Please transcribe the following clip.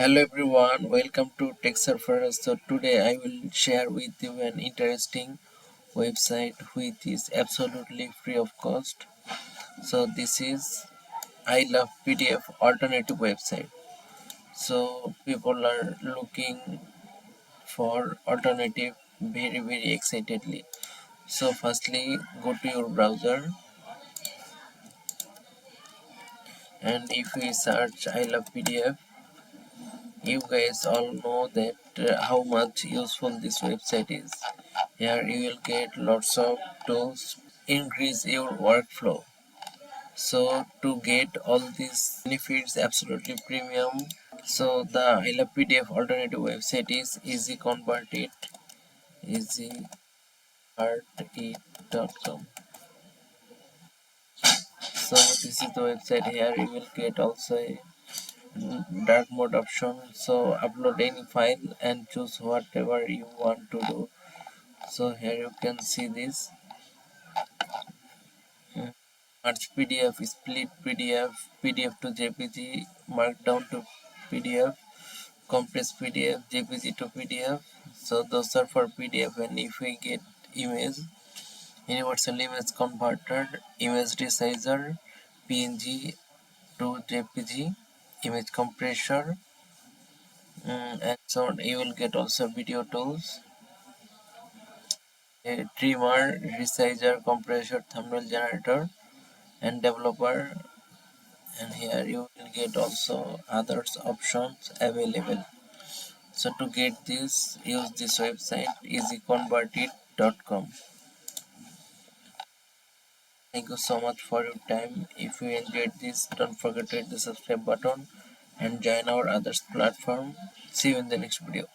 Hello everyone, welcome to Tech Surfer. So today I will share with you an interesting website which is absolutely free of cost. So this is I love PDF alternative website. So people are looking for alternative very excitedly. So firstly go to your browser, and if we search I love PDF, you guys all know that how much useful this website is. Here you will get lots of tools, increase your workflow. So to get all these benefits absolutely premium. So the I love PDF alternative website is easyconvertit.com. So this is the website. Here you will get also a dark mode option. So upload any file and choose whatever you want to do. So here you can see this. Merge PDF, split PDF, PDF to JPG, Markdown to PDF, compress PDF, JPG to PDF. So those are for PDF, and if we get image, universal image converter, image resizer, PNG to JPG, image compressor, and so on. You will get also video tools, a trimmer, resizer, compressor, thumbnail generator, and developer. And here you will get also others options available. So to get this, use this website easyconvertit.com. Thank you so much for your time. If you enjoyed this, don't forget to hit the subscribe button and join our others platform. See you in the next video.